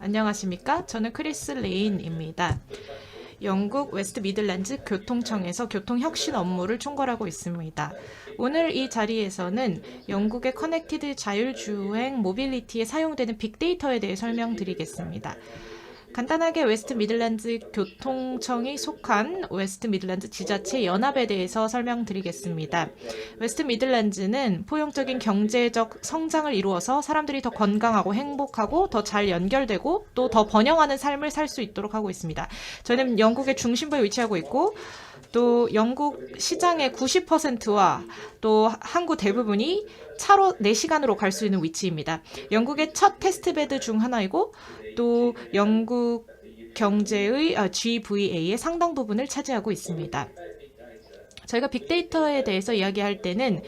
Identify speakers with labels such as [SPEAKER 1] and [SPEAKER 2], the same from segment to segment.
[SPEAKER 1] 안녕하십니까? 저는 크리스 레인입니다. 영국 웨스트 미들랜드 교통청에서 교통혁신 업무를 총괄하고 있습니다. 오늘 이 자리에서는 영국의 커넥티드 자율주행 모빌리티에 사용되는 빅데이터에 대해 설명드리겠습니다. 간단하게 웨스트 미들랜드 교통청이 속한 웨스트 미들랜드 지자체 연합에 대해서 설명드리겠습니다. 웨스트 미들랜드는 포용적인 경제적 성장을 이루어서 사람들이 더 건강하고 행복하고 더 잘 연결되고 또 더 번영하는 삶을 살 수 있도록 하고 있습니다. 저희는 영국의 중심부에 위치하고 있고 또 영국 시장의 90%와 또 항구 대부분이 차로 4시간으로 갈 수 있는 위치입니다. 영국의 첫 테스트베드 중 하나이고 또 영국 경제의 GVA의 상당 부분을 차지하고 있습니다. 저희가 빅데이터에 대해서 이야기할 때는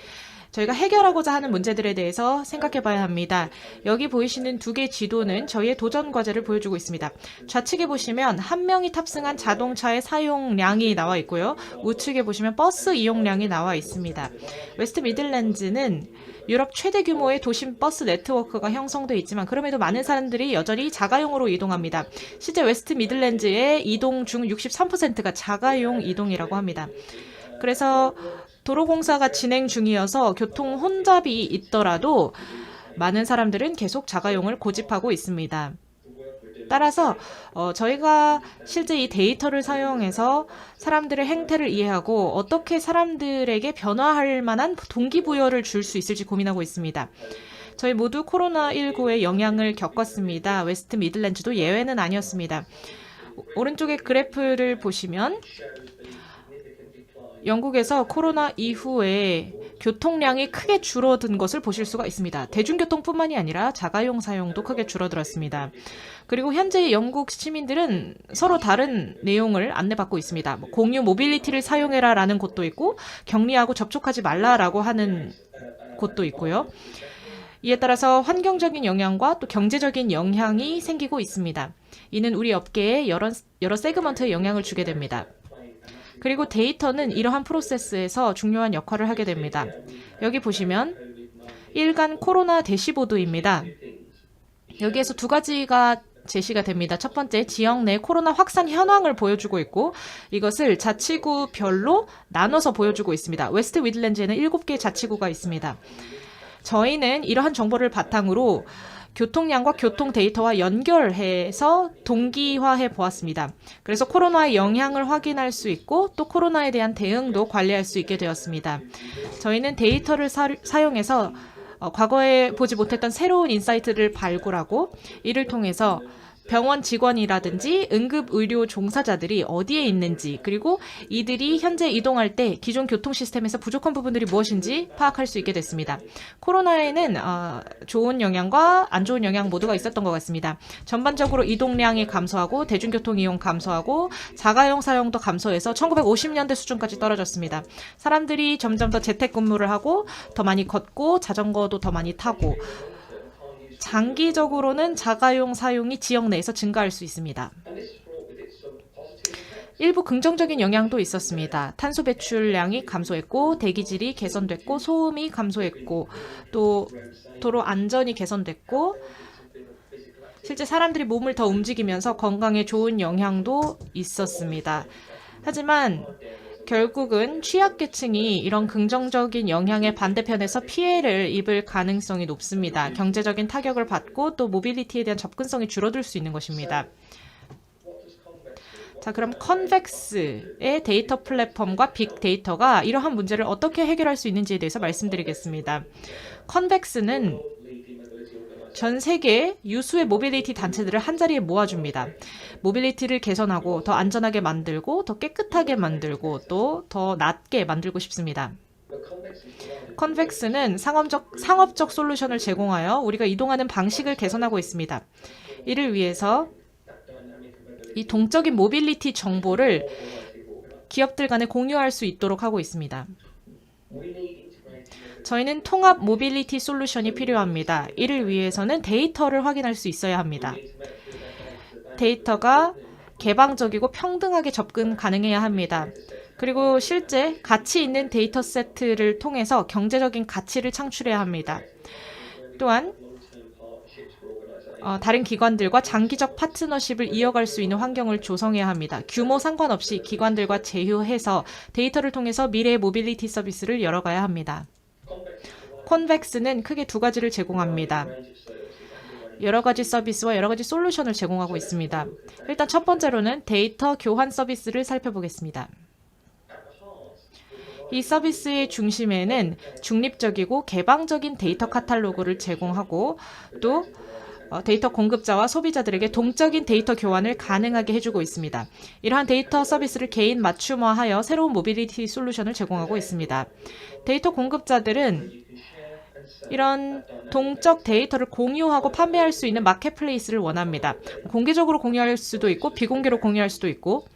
[SPEAKER 1] 저희가 해결하고자 하는 문제들에 대해서 생각해 봐야 합니다. 여기 보이시는 두 개 지도는 저희의 도전 과제를 보여주고 있습니다. 좌측에 보시면 한 명이 탑승한 자동차의 사용량이 나와 있고요. 우측에 보시면 버스 이용량이 나와 있습니다. 웨스트 미들랜드는 유럽 최대 규모의 도심 버스 네트워크가 형성되어 있지만 그럼에도 많은 사람들이 여전히 자가용으로 이동합니다. 실제 웨스트 미들랜드의 이동 중 63%가 자가용 이동이라고 합니다. 그래서 도로공사가 진행 중이어서 교통 혼잡이 있더라도 많은 사람들은 계속 자가용을 고집하고 있습니다. 따라서 저희가 실제 이 데이터를 사용해서 사람들의 행태를 이해하고 어떻게 사람들에게 변화할 만한 동기부여를 줄 수 있을지 고민하고 있습니다. 저희 모두 코로나19의 영향을 겪었습니다. 웨스트 미들랜드도 예외는 아니었습니다. 오른쪽의 그래프를 보시면 영국에서 코로나 이후에 교통량이 크게 줄어든 것을 보실 수가 있습니다. 대중교통뿐만이 아니라 자가용 사용도 크게 줄어들었습니다. 그리고 현재 영국 시민들은 서로 다른 내용을 안내받고 있습니다. 공유 모빌리티를 사용해라 라는 곳도 있고 격리하고 접촉하지 말라라고 하는 곳도 있고요. 이에 따라서 환경적인 영향과 또 경제적인 영향이 생기고 있습니다. 이는 우리 업계에 여러 세그먼트에 영향을 주게 됩니다. 그리고 데이터는 이러한 프로세스에서 중요한 역할을 하게 됩니다. 여기 보시면 일간 코로나 대시보드입니다. 여기에서 두 가지가 제시가 됩니다. 첫 번째, 지역 내 코로나 확산 현황을 보여주고 있고 이것을 자치구별로 나눠서 보여주고 있습니다. 웨스트 미들랜드에는 7개 자치구가 있습니다. 저희는 이러한 정보를 바탕으로 교통량과 교통 데이터와 연결해서 동기화해 보았습니다. 그래서 코로나의 영향을 확인할 수 있고 또 코로나에 대한 대응도 관리할 수 있게 되었습니다. 저희는 데이터를 사용해서 과거에 보지 못했던 새로운 인사이트를 발굴하고 이를 통해서 병원 직원이라든지 응급의료 종사자들이 어디에 있는지 그리고 이들이 현재 이동할 때 기존 교통 시스템에서 부족한 부분들이 무엇인지 파악할 수 있게 됐습니다. 코로나에는 좋은 영향과 안 좋은 영향 모두가 있었던 것 같습니다. 전반적으로 이동량이 감소하고 대중교통 이용 감소하고 자가용 사용도 감소해서 1950년대 수준까지 떨어졌습니다. 사람들이 점점 더 재택근무를 하고 더 많이 걷고 자전거도 더 많이 타고 장기적으로는 자가용 사용이 지역 내에서 증가할 수 있습니다. 일부 긍정적인 영향도 있었습니다. 탄소 배출량이 감소했고 대기질이 개선됐고 소음이 감소했고 또 도로 안전이 개선됐고 실제 사람들이 몸을 더 움직이면서 건강에 좋은 영향도 있었습니다. 하지만 결국은 취약계층이 이런 긍정적인 영향의 반대편에서 피해를 입을 가능성이 높습니다. 경제적인 타격을 받고 또 모빌리티에 대한 접근성이 줄어들 수 있는 것입니다. 자, 그럼 컨벡스의 데이터 플랫폼과 빅데이터가 이러한 문제를 어떻게 해결할 수 있는지에 대해서 말씀드리겠습니다. 컨벡스는 전 세계 유수의 모빌리티 단체들을 한자리에 모아줍니다. 모빌리티를 개선하고 더 안전하게 만들고 더 깨끗하게 만들고 또 더 낮게 만들고 싶습니다. 컨벡스는 상업적 솔루션을 제공하여 우리가 이동하는 방식을 개선하고 있습니다. 이를 위해서 이 동적인 모빌리티 정보를 기업들 간에 공유할 수 있도록 하고 있습니다. 저희는 통합 모빌리티 솔루션이 필요합니다. 이를 위해서는 데이터를 확인할 수 있어야 합니다. 데이터가 개방적이고 평등하게 접근 가능해야 합니다. 그리고 실제 가치 있는 데이터 세트를 통해서 경제적인 가치를 창출해야 합니다. 또한 다른 기관들과 장기적 파트너십을 이어갈 수 있는 환경을 조성해야 합니다. 규모 상관없이 기관들과 제휴해서 데이터를 통해서 미래의 모빌리티 서비스를 열어가야 합니다. 콘벡스는 크게 두 가지를 제공합니다. 여러 가지 서비스와 여러 가지 솔루션을 제공하고 있습니다. 일단 첫 번째로는 데이터 교환 서비스를 살펴보겠습니다. 이 서비스의 중심에는 중립적이고 개방적인 데이터 카탈로그를 제공하고 또 데이터 공급자와 소비자들에게 동적인 데이터 교환을 가능하게 해주고 있습니다. 이러한 데이터 서비스를 개인 맞춤화하여 새로운 모빌리티 솔루션을 제공하고 있습니다. 데이터 공급자들은 이런 동적 데이터를 공유하고 판매할 수 있는 마켓플레이스를 원합니다. 공개적으로 공유할 수도 있고 비공개로 공유할 수도 있고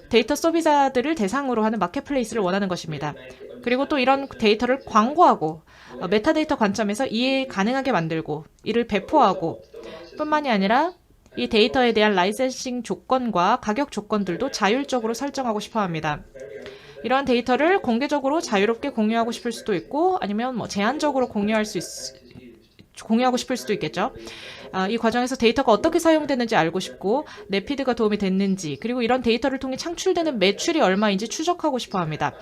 [SPEAKER 1] 데이터 소비자들을 대상으로 하는 마켓플레이스를 원하는 것입니다. 그리고 또 이런 데이터를 광고하고 메타데이터 관점에서 이해 가능하게 만들고 이를 배포하고 뿐만이 아니라 이 데이터에 대한 라이센싱 조건과 가격 조건들도 자율적으로 설정하고 싶어 합니다. 이러한 데이터를 공개적으로 자유롭게 공유하고 싶을 수도 있고 아니면 제한적으로 공유하고 싶을 수도 있겠죠. 이 과정에서 데이터가 어떻게 사용되는지 알고 싶고 내피드가 도움이 됐는지 그리고 이런 데이터를 통해 창출되는 매출이 얼마인지 추적하고 싶어 합니다.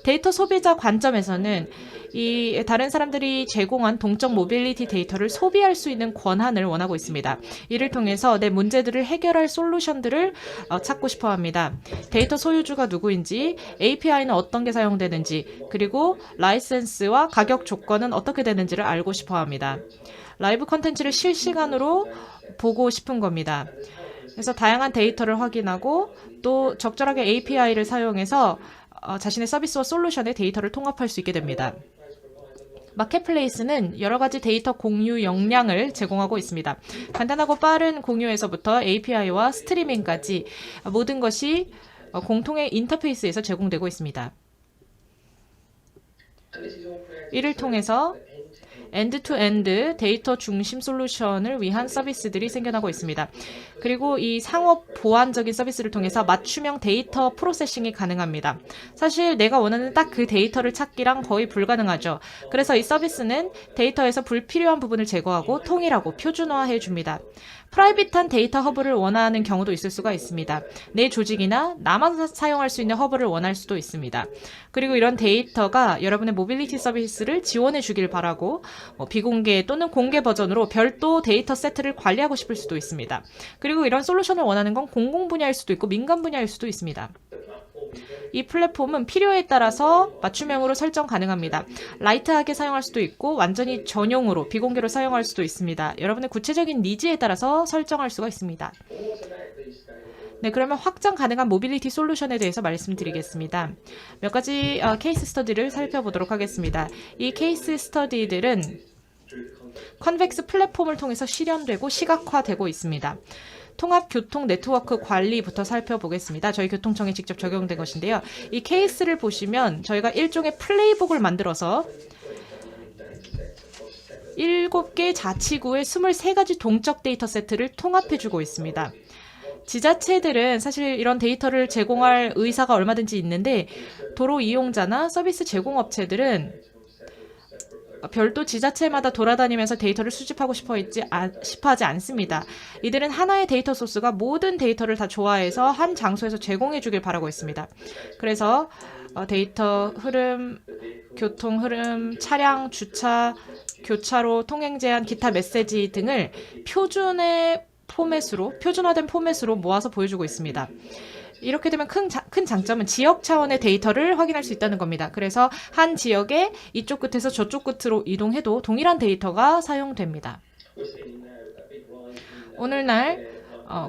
[SPEAKER 1] 데이터 소비자 관점에서는 이 다른 사람들이 제공한 동적 모빌리티 데이터를 소비할 수 있는 권한을 원하고 있습니다. 이를 통해서 내 문제들을 해결할 솔루션들을 찾고 싶어 합니다. 데이터 소유주가 누구인지, API는 어떤 게 사용되는지, 그리고 라이센스와 가격 조건은 어떻게 되는지를 알고 싶어 합니다. 라이브 컨텐츠를 실시간으로 보고 싶은 겁니다. 그래서 다양한 데이터를 확인하고 또 적절하게 API를 사용해서 자신의 서비스와 솔루션의 데이터를 통합할 수 있게 됩니다. 마켓플레이스는 여러 가지 데이터 공유 역량을 제공하고 있습니다. 간단하고 빠른 공유에서부터 API와 스트리밍까지 모든 것이 공통의 인터페이스에서 제공되고 있습니다. 이를 통해서 엔드-투-엔드 데이터 중심 솔루션을 위한 서비스들이 생겨나고 있습니다. 그리고 이 상업 보완적인 서비스를 통해서 맞춤형 데이터 프로세싱이 가능합니다. 사실 내가 원하는 딱 그 데이터를 찾기랑 거의 불가능하죠. 그래서 이 서비스는 데이터에서 불필요한 부분을 제거하고 통일하고 표준화해 줍니다. 프라이빗한 데이터 허브를 원하는 경우도 있을 수가 있습니다. 내 조직이나 나만 사용할 수 있는 허브를 원할 수도 있습니다. 그리고 이런 데이터가 여러분의 모빌리티 서비스를 지원해 주길 바라고 비공개 또는 공개 버전으로 별도 데이터 세트를 관리하고 싶을 수도 있습니다. 그리고 이런 솔루션을 원하는 건 공공 분야일 수도 있고 민간 분야일 수도 있습니다. 이 플랫폼은 필요에 따라서 맞춤형으로 설정 가능합니다. 라이트하게 사용할 수도 있고 완전히 전용으로 비공개로 사용할 수도 있습니다. 여러분의 구체적인 니즈에 따라서 설정할 수가 있습니다. 네, 그러면 확장 가능한 모빌리티 솔루션에 대해서 말씀드리겠습니다. 몇 가지 케이스 스터디를 살펴보도록 하겠습니다. 이 케이스 스터디들은 컨벡스 플랫폼을 통해서 실현되고 시각화되고 있습니다. 통합 교통 네트워크 관리부터 살펴보겠습니다. 저희 교통청에 직접 적용된 것인데요. 이 케이스를 보시면 저희가 일종의 플레이북을 만들어서 7개 자치구의 23가지 동적 데이터 세트를 통합해주고 있습니다. 지자체들은 사실 이런 데이터를 제공할 의사가 얼마든지 있는데 도로 이용자나 서비스 제공업체들은 별도 지자체마다 돌아다니면서 데이터를 수집하고 싶어 하지 않습니다. 이들은 하나의 데이터 소스가 모든 데이터를 다 조화해서 한 장소에서 제공해 주길 바라고 있습니다. 그래서 데이터 흐름, 교통 흐름, 차량, 주차, 교차로, 통행 제한, 기타 메시지 등을 표준화된 포맷으로 모아서 보여주고 있습니다. 이렇게 되면 큰 장점은 지역 차원의 데이터를 확인할 수 있다는 겁니다. 그래서 한 지역에 이쪽 끝에서 저쪽 끝으로 이동해도 동일한 데이터가 사용됩니다. 오늘날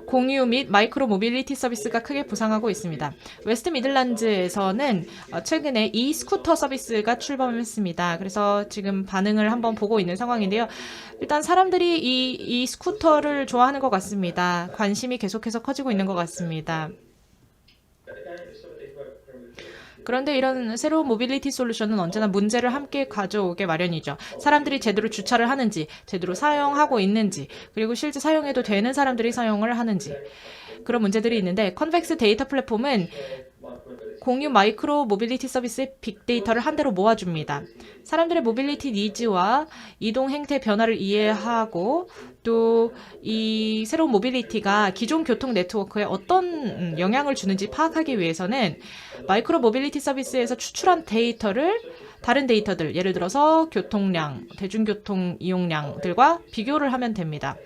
[SPEAKER 1] 공유 및 마이크로 모빌리티 서비스가 크게 부상하고 있습니다. 웨스트 미들란드에서는 최근에 이 스쿠터 서비스가 출범했습니다. 그래서 지금 반응을 한번 보고 있는 상황인데요. 일단 사람들이 이 스쿠터를 좋아하는 것 같습니다. 관심이 계속해서 커지고 있는 것 같습니다. 그런데 이런 새로운 모빌리티 솔루션은 언제나 문제를 함께 가져오게 마련이죠. 사람들이 제대로 주차를 하는지, 제대로 사용하고 있는지, 그리고 실제 사용해도 되는 사람들이 사용을 하는지 그런 문제들이 있는데 컨벡스 데이터 플랫폼은 공유 마이크로 모빌리티 서비스의 빅데이터를 한 대로 모아줍니다. 사람들의 모빌리티 니즈와 이동 행태 변화를 이해하고 또 이 새로운 모빌리티가 기존 교통 네트워크에 어떤 영향을 주는지 파악하기 위해서는 마이크로 모빌리티 서비스에서 추출한 데이터를 다른 데이터들, 예를 들어서 교통량, 대중교통 이용량들과 비교를 하면 됩니다.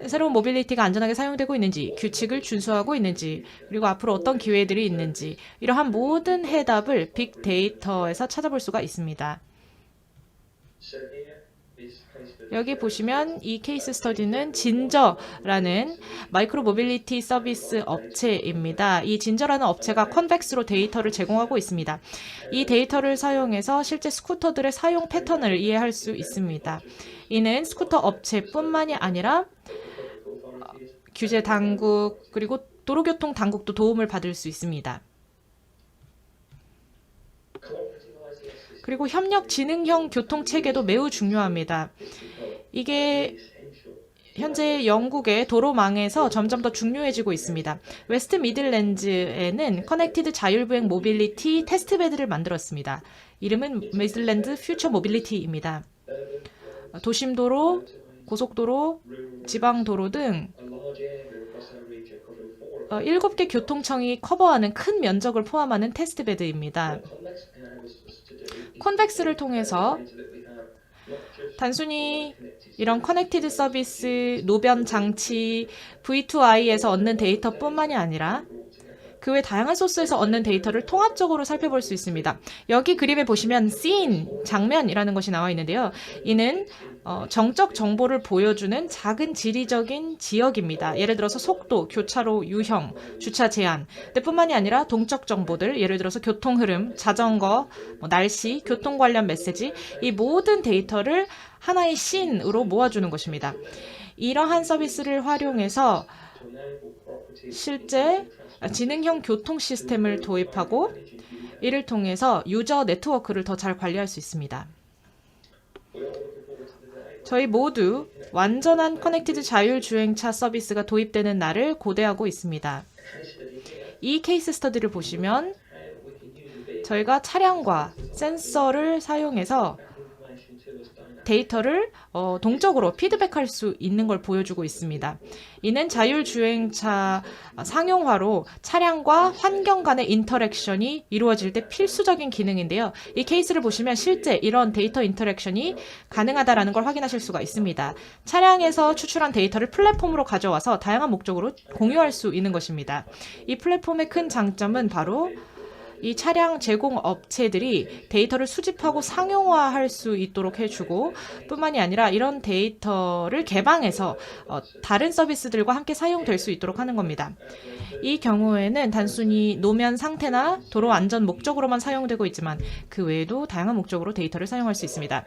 [SPEAKER 1] 새로운 모빌리티가 안전하게 사용되고 있는지, 규칙을 준수하고 있는지, 그리고 앞으로 어떤 기회들이 있는지, 이러한 모든 해답을 빅데이터에서 찾아볼 수가 있습니다. 여기 보시면 이 케이스 스터디는 진저라는 마이크로 모빌리티 서비스 업체입니다. 이 진저라는 업체가 컨벡스로 데이터를 제공하고 있습니다. 이 데이터를 사용해서 실제 스쿠터들의 사용 패턴을 이해할 수 있습니다. 이는 스쿠터 업체뿐만이 아니라 규제 당국 그리고 도로교통 당국도 도움을 받을 수 있습니다. 그리고 협력 지능형 교통체계도 매우 중요합니다. 이게 현재 영국의 도로망에서 점점 더 중요해지고 있습니다. 웨스트 미들랜드에는 커넥티드 자율주행 모빌리티 테스트베드를 만들었습니다. 이름은 미들랜드 퓨처 모빌리티입니다. 도심도로, 고속도로, 지방도로 등 7개 교통청이 커버하는 큰 면적을 포함하는 테스트베드입니다. 컨벡스를 통해서 단순히 이런 커넥티드 서비스, 노변 장치, V2I에서 얻는 데이터뿐만이 아니라 그 외 다양한 소스에서 얻는 데이터를 통합적으로 살펴볼 수 있습니다. 여기 그림에 보시면 scene, 장면이라는 것이 나와 있는데요. 이는 정적 정보를 보여주는 작은 지리적인 지역입니다. 예를 들어서 속도, 교차로 유형, 주차 제한 뿐만이 아니라 동적 정보들, 예를 들어서 교통 흐름, 자전거, 날씨, 교통 관련 메시지, 이 모든 데이터를 하나의 씬으로 모아주는 것입니다. 이러한 서비스를 활용해서 실제 지능형 교통 시스템을 도입하고 이를 통해서 유저 네트워크를 더 잘 관리할 수 있습니다. 저희 모두 완전한 커넥티드 자율주행차 서비스가 도입되는 날을 고대하고 있습니다. 이 케이스 스터디를 보시면 저희가 차량과 센서를 사용해서 데이터를 동적으로 피드백할 수 있는 걸 보여주고 있습니다. 이는 자율주행차 상용화로 차량과 환경 간의 인터랙션이 이루어질 때 필수적인 기능인데요. 이 케이스를 보시면 실제 이런 데이터 인터랙션이 가능하다는 걸 확인하실 수가 있습니다. 차량에서 추출한 데이터를 플랫폼으로 가져와서 다양한 목적으로 공유할 수 있는 것입니다. 이 플랫폼의 큰 장점은 바로 이 차량 제공 업체들이 데이터를 수집하고 상용화할 수 있도록 해주고 뿐만이 아니라 이런 데이터를 개방해서 다른 서비스들과 함께 사용될 수 있도록 하는 겁니다. 이 경우에는 단순히 노면 상태나 도로 안전 목적으로만 사용되고 있지만 그 외에도 다양한 목적으로 데이터를 사용할 수 있습니다.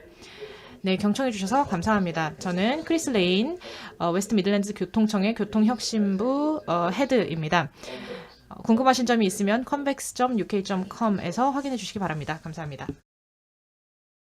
[SPEAKER 1] 네, 경청해 주셔서 감사합니다. 저는 크리스 레인, 웨스트 미들랜드 교통청의 교통혁신부 헤드입니다. 궁금하신 점이 있으면 convex.uk.com에서 확인해 주시기 바랍니다. 감사합니다.